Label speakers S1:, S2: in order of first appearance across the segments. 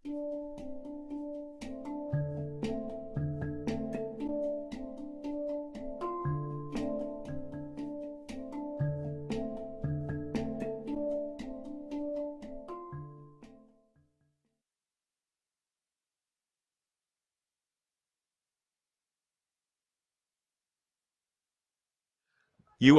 S1: You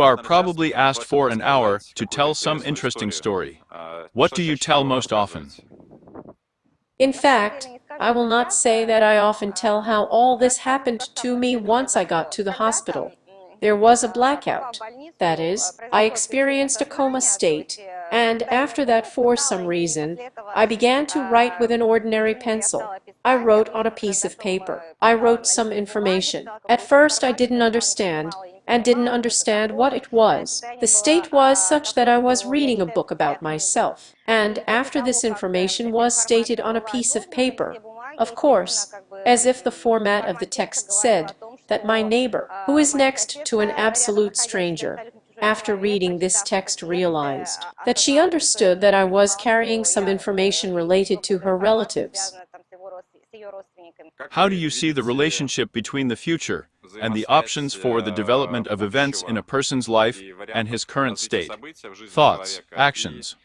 S1: are probably asked for an hour to tell some interesting story. What do you tell most often?
S2: In fact, I will not say that I often tell how all this happened to me once I got to the hospital. There was a blackout. That is, I experienced a coma state, and after that, for some reason, I began to write with an ordinary pencil. I wrote on a piece of paper. I wrote some information. At first I didn't understand, and didn't understand what it was. The state was such that I was reading a book about myself, and after this information was stated on a piece of paper, of course, as if the format of the text said, that my neighbor, who is next to an absolute stranger, after reading this text realized that she understood that I was carrying some information related to her relatives.
S1: How do you see the relationship between the future and the options for the development of events in a person's life and his current state? Thoughts, actions.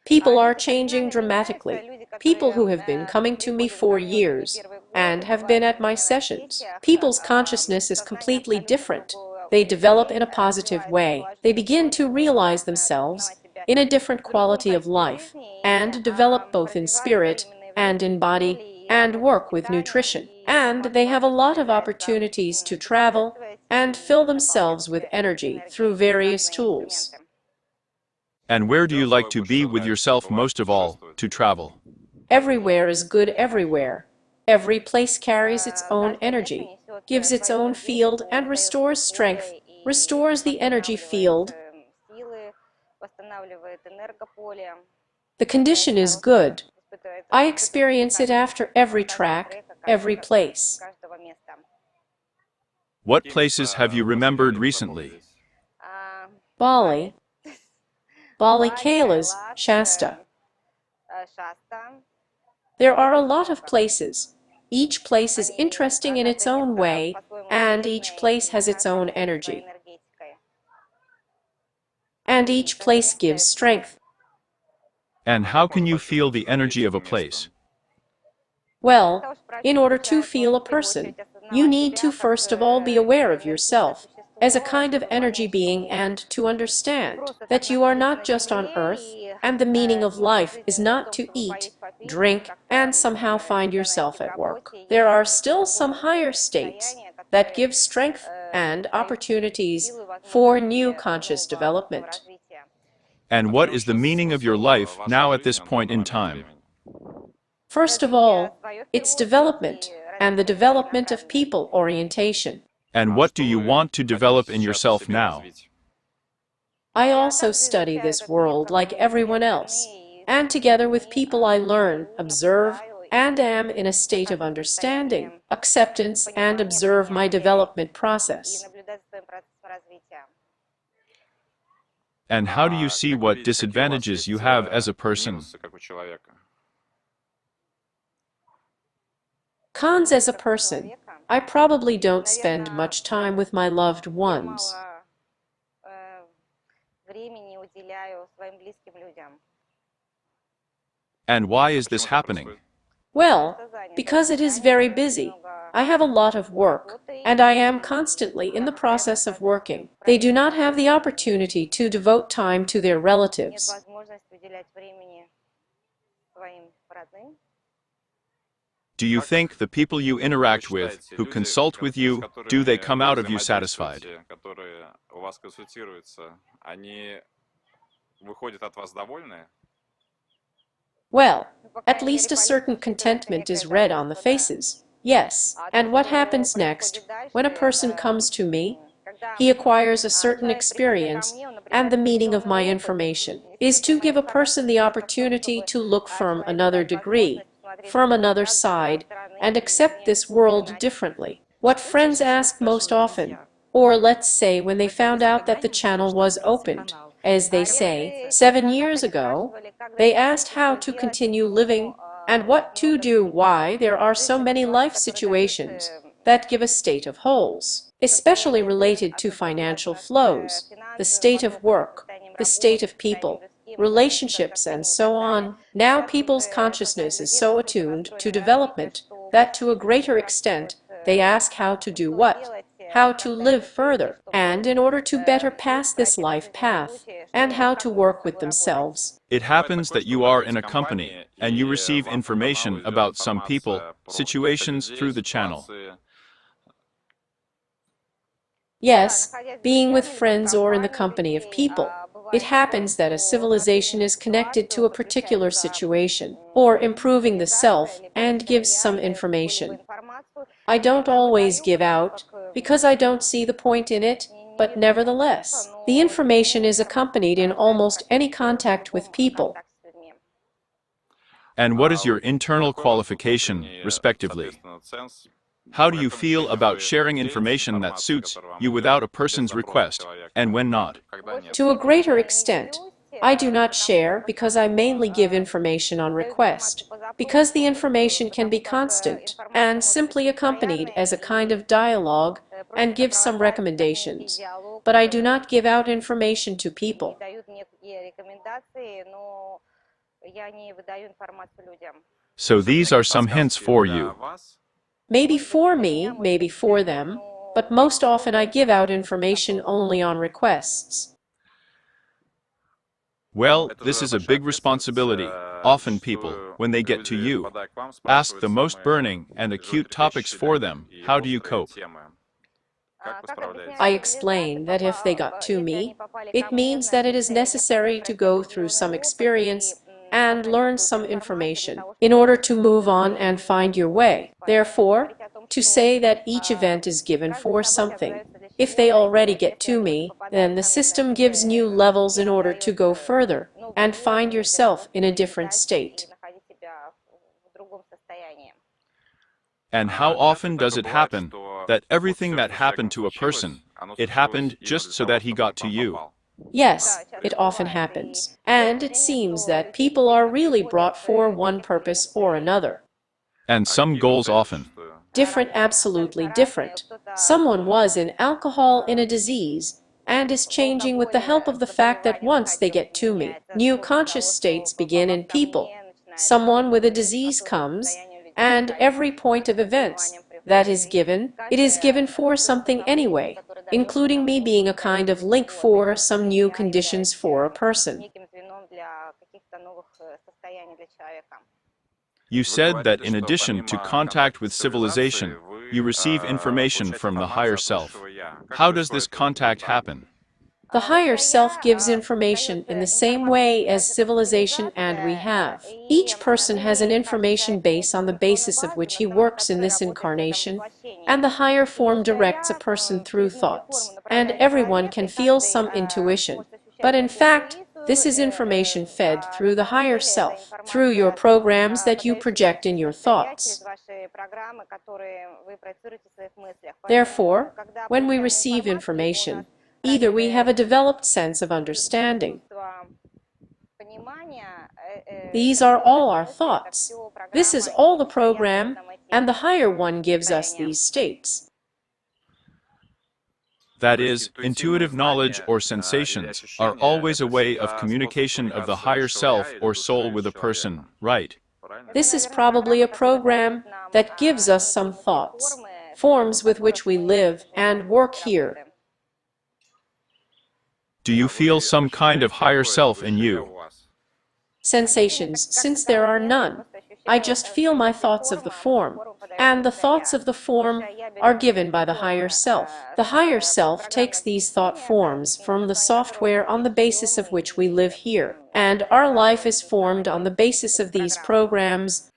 S2: People are changing dramatically. People who have been coming to me for years and have been at my sessions. People's consciousness is completely different. They develop in a positive way. They begin to realize themselves in a different quality of life and develop both in spirit and in body and work with nutrition. And they have a lot of opportunities to travel and fill themselves with energy through various tools.
S1: And where do you like to be with yourself most of all, to travel?
S2: Everywhere is good everywhere. Every place carries its own energy, gives its own field and restores strength, restores the energy field. The condition is good. I experience it after every track, every place.
S1: What places have you remembered recently?
S2: Bali, Bali Kailas, Shasta. There are a lot of places. Each place is interesting in its own way, and each place has its own energy. And each place gives strength.
S1: And how can you feel the energy of a place?
S2: Well, in order to feel a person, you need to first of all be aware of yourself as a kind of energy being and to understand that you are not just on earth, and the meaning of life is not to eat, drink, and somehow find yourself at work. There are still some higher states that give strength and opportunities for new conscious development.
S1: And what is the meaning of your life now at this point in time?
S2: First of all, its development and the development of people orientation.
S1: And what do you want to develop in yourself now?
S2: I also study this world like everyone else, and together with people I learn, observe, and am in a state of understanding, acceptance, and observe my development process.
S1: And how do you see what disadvantages you have as a person?
S2: Cons as a person. I probably don't spend much time with my loved ones.
S1: And why is this happening?
S2: Well, because it is very busy. I have a lot of work, and I am constantly in the process of working. They do not have the opportunity to devote time to their relatives.
S1: Do you think the people you interact with, who consult with you, do they come out of you satisfied?
S2: Well, at least a certain contentment is read on the faces. Yes, and what happens next, when a person comes to me? He acquires a certain experience, and the meaning of my information is to give a person the opportunity to look from another degree, from another side, and accept this world differently. What friends ask most often, or let's say when they found out that the channel was opened, As they say, 7 years ago, they asked how to continue living and what to do, why there are so many life situations that give a state of wholes, especially related to financial flows, the state of work, the state of people, relationships, and so on. Now people's consciousness is so attuned to development that to a greater extent they ask how to do what, how to live further, and in order to better pass this life path, and how to work with themselves.
S1: It happens that you are in a company and you receive information about some people, situations through the channel.
S2: Yes, being with friends or in the company of people, it happens that a civilization is connected to a particular situation, or improving the self, and gives some information. I don't always give out, because I don't see the point in it, but nevertheless, the information is accompanied in almost any contact with people.
S1: And what is your internal qualification, respectively? How do you feel about sharing information that suits you without a person's request, and when not?
S2: To a greater extent, I do not share because I mainly give information on request, because the information can be constant and simply accompanied as a kind of dialogue and give some recommendations, but I do not give out information to people.
S1: So these are some hints for you.
S2: Maybe for me, maybe for them, but most often I give out information only on requests.
S1: Well, this is a big responsibility. Often people, when they get to you, ask the most burning and acute topics for them. How do you cope?
S2: I explain that if they got to me, it means that it is necessary to go through some experience and learn some information in order to move on and find your way. Therefore, to say that each event is given for something, if they already get to me, then the system gives new levels in order to go further and find yourself in a different state.
S1: And how often does it happen that everything that happened to a person, it happened just so that he got to you?
S2: Yes, it often happens. And it seems that people are really brought for one purpose or another.
S1: And some goals often.
S2: Different, absolutely different. Someone was in alcohol in a disease and is changing with the help of the fact that once they get to me, new conscious states begin in people. Someone with a disease comes, and every point of events that is given, it is given for something anyway, including me being a kind of link for some new conditions for a person.
S1: You said that in addition to contact with civilization, you receive information from the higher self. How does this contact happen?
S2: The higher self gives information in the same way as civilization and we have. Each person has an information base on the basis of which he works in this incarnation, and the higher form directs a person through thoughts, and everyone can feel some intuition. But in fact, this is information fed through the higher self, through your programs that you project in your thoughts. Therefore, when we receive information, either we have a developed sense of understanding. These are all our thoughts. This is all the program, and the higher one gives us these states.
S1: That is, intuitive knowledge or sensations are always a way of communication of the higher self or soul with a person, right?
S2: This is probably a program that gives us some thoughts, forms with which we live and work here.
S1: Do you feel some kind of higher self in you?
S2: Sensations, since there are none. I just feel my thoughts of the form, and the thoughts of the form are given by the higher self. The higher self takes these thought forms from the software on the basis of which we live here, and our life is formed on the basis of these programs.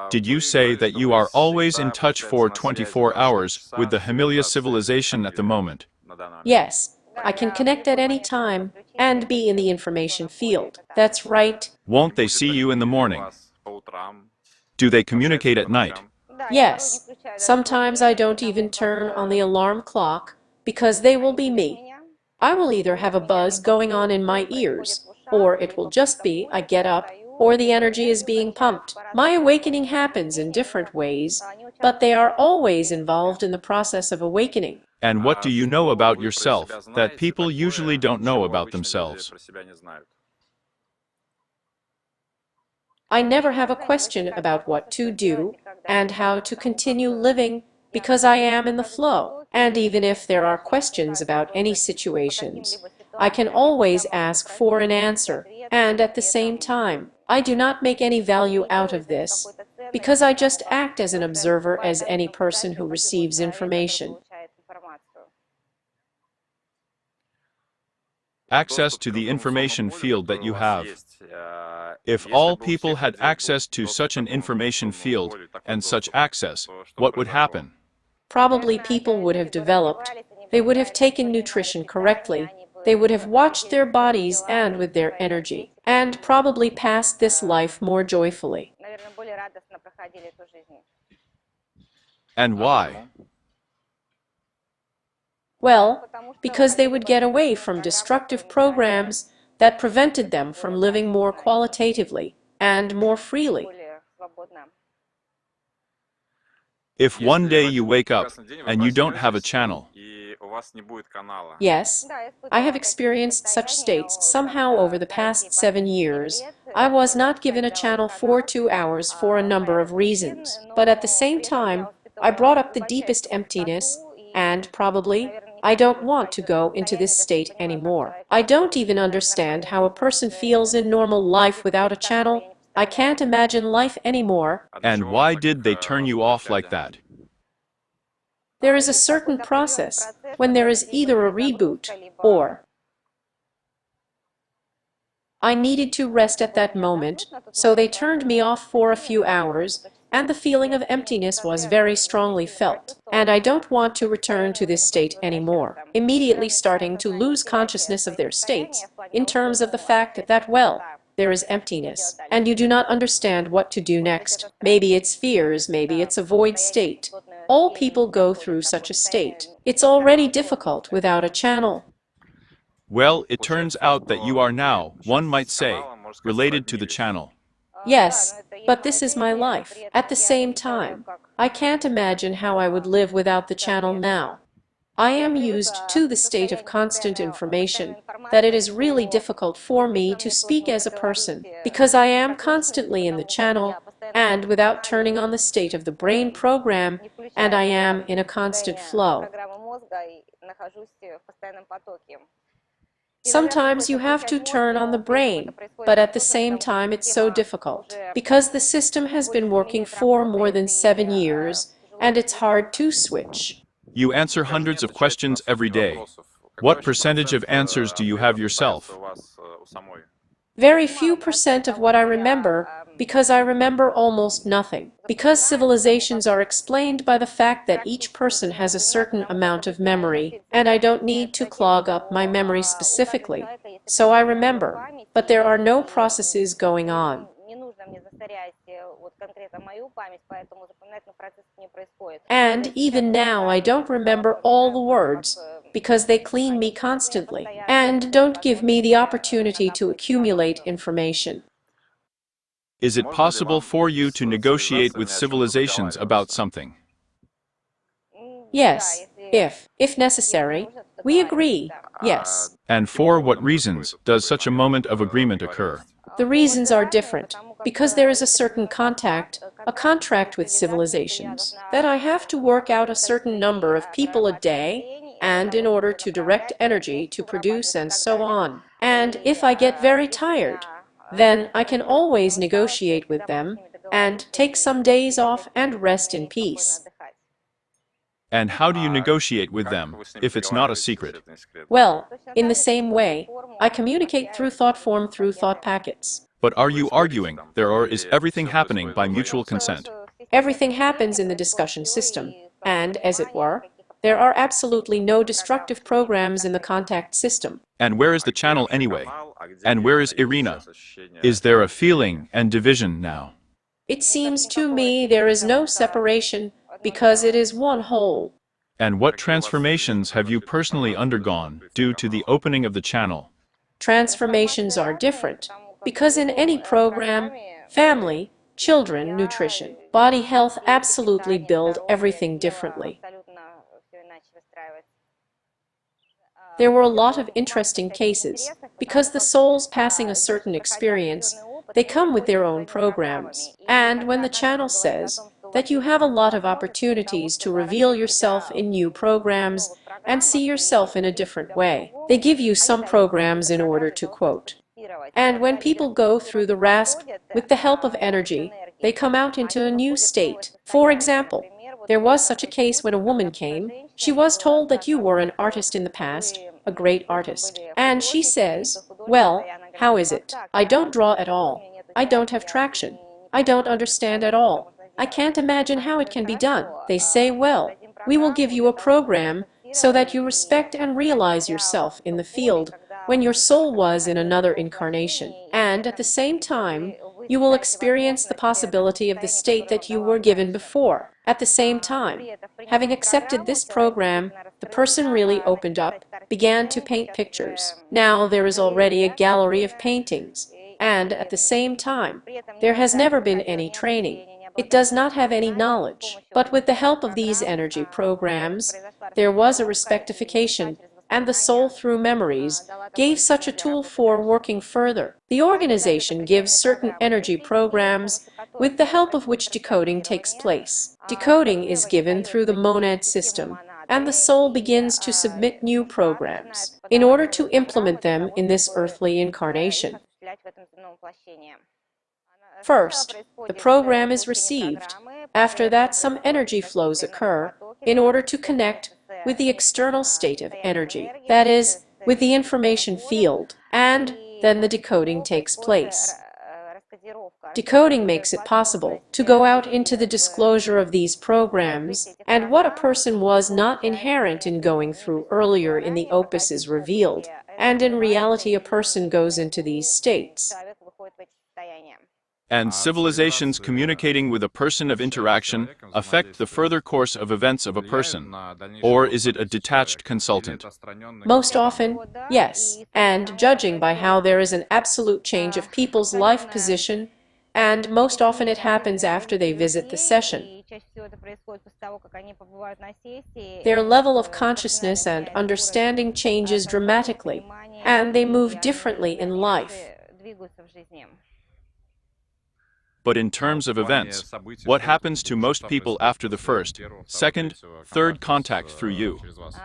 S1: Did you say that you are always in touch for 24 hours with the Hamilia Civilization at the moment?
S2: Yes, I can connect at any time and be in the information field. That's right.
S1: Won't they see you in the morning? Do they communicate at night?
S2: Yes. Sometimes I don't even turn on the alarm clock because they will be me. I will either have a buzz going on in my ears, or it will just be I get up, or the energy is being pumped. My awakening happens in different ways, but they are always involved in the process of awakening.
S1: And what do you know about yourself that people usually don't know about themselves?
S2: I never have a question about what to do and how to continue living because I am in the flow. And even if there are questions about any situations, I can always ask for an answer. And at the same time, I do not make any value out of this because I just act as an observer as any person who receives information.
S1: Access to the information field that you have. If all people had access to such an information field and such access, what would happen?
S2: Probably people would have developed. They would have taken nutrition correctly. They would have watched their bodies and with their energy, and probably passed this life more joyfully.
S1: And why?
S2: Well, because they would get away from destructive programs that prevented them from living more qualitatively and more freely.
S1: If one day you wake up and you don't have a channel,
S2: Yes, I have experienced such states somehow over the past 7 years. I was not given a channel for 2 hours for a number of reasons, but at the same time, I brought up the deepest emptiness, and probably, I don't want to go into this state anymore. I don't even understand how a person feels in normal life without a channel. I can't imagine life anymore.
S1: and why did they turn you off like that?
S2: There is a certain process when there is either a reboot or I needed to rest at that moment, so they turned me off for a few hours, and the feeling of emptiness was very strongly felt. And I don't want to return to this state anymore, immediately starting to lose consciousness of their states, in terms of the fact that, well, there is emptiness, and you do not understand what to do next. Maybe it's fears, maybe it's a void state. All people go through such a state. It's already difficult without a channel.
S1: Well, it turns out that you are now, one might say, related to the channel.
S2: Yes, but this is my life. At the same time, I can't imagine how I would live without the channel now. I am used to the state of constant information, that it is really difficult for me to speak as a person, because I am constantly in the channel, and without turning on the state of the brain program, and I am in a constant flow. Sometimes you have to turn on the brain, but at the same time it's so difficult, because the system has been working for more than 7 years, and it's hard to switch.
S1: You answer hundreds of questions every day. What percentage of answers do you have yourself?
S2: Very few percent of what I remember, because I remember almost nothing. Because civilizations are explained by the fact that each person has a certain amount of memory, and I don't need to clog up my memory specifically. So I remember, but there are no processes going on. And even now I don't remember all the words, because they clean me constantly, and don't give me the opportunity to accumulate information.
S1: Is it possible for you to negotiate with civilizations about something?
S2: Yes, if necessary. We agree, yes.
S1: And for what reasons does such a moment of agreement occur?
S2: The reasons are different, because there is a certain a contract with civilizations, that I have to work out a certain number of people a day, and in order to direct energy to produce and so on. And if I get very tired, then I can always negotiate with them, and take some days off and rest in peace.
S1: And how do you negotiate with them, if it's not a secret?
S2: Well, in the same way, I communicate through thought form through thought packets.
S1: But are you arguing there, or is everything happening by mutual consent?
S2: Everything happens in the discussion system, and, as it were, there are absolutely no destructive programs in the contact system.
S1: And where is the channel anyway? And where is Irina? Is there a feeling and division now?
S2: It seems to me there is no separation, because it is one whole.
S1: And what transformations have you personally undergone due to the opening of the channel?
S2: Transformations are different because in any program, family, children, nutrition, body health absolutely build everything differently. There were a lot of interesting cases because the souls passing a certain experience, they come with their own programs. And when the channel says that you have a lot of opportunities to reveal yourself in new programs and see yourself in a different way, they give you some programs in order to quote. And when people go through the RASP with the help of energy, they come out into a new state. For example, there was such a case when a woman came. She was told that you were an artist in the past, a great artist. And she says, well, how is it? I don't draw at all. I don't have traction. I don't understand at all. I can't imagine how it can be done. They say, well, we will give you a program so that you respect and realize yourself in the field when your soul was in another incarnation. And at the same time, you will experience the possibility of the state that you were given before. At the same time, having accepted this program, the person really opened up, began to paint pictures. Now there is already a gallery of paintings, and at the same time, there has never been any training. It does not have any knowledge. But with the help of these energy programs, there was a respectification, and the soul through memories gave such a tool for working further. The organization gives certain energy programs with the help of which decoding takes place. Decoding is given through the monad system, and the soul begins to submit new programs in order to implement them in this earthly incarnation. First, the program is received. After that, some energy flows occur in order to connect with the external state of energy, that is, with the information field, and then the decoding takes place. Decoding makes it possible to go out into the disclosure of these programs, and what a person was not inherent in going through earlier in the opus is revealed, and in reality a person goes into these states.
S1: And civilizations communicating with a person of interaction affect the further course of events of a person? Or is it a detached consultant?
S2: Most often, yes, and judging by how there is an absolute change of people's life position, and most often it happens after they visit the session. Their level of consciousness and understanding changes dramatically, and they move differently in life.
S1: But in terms of events, what happens to most people after the first, second, third contact through you?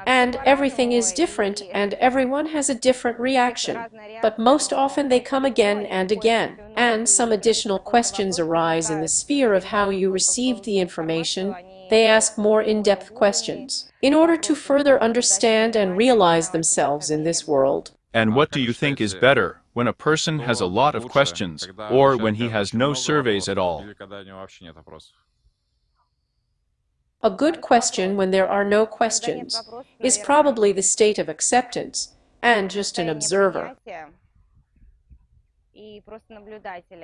S2: And everything is different, and everyone has a different reaction. But most often they come again and again, and some additional questions arise in the sphere of how you received the information. They ask more in-depth questions in order to further understand and realize themselves in this world.
S1: And what do you think is better, when a person has a lot of questions, or when he has no surveys at all?
S2: A good question when there are no questions is probably the state of acceptance and just an observer.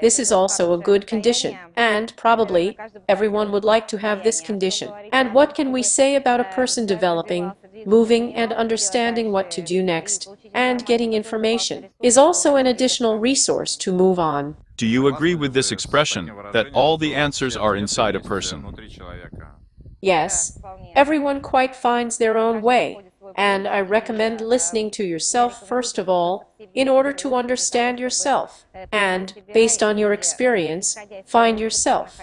S2: This is also a good condition, and probably everyone would like to have this condition. And what can we say about a person developing, moving, and understanding what to do next, and getting information, is also an additional resource to move on.
S1: Do you agree with this expression, that all the answers are inside a person?
S2: Yes, everyone quite finds their own way, and I recommend listening to yourself first of all, in order to understand yourself, and, based on your experience, find yourself.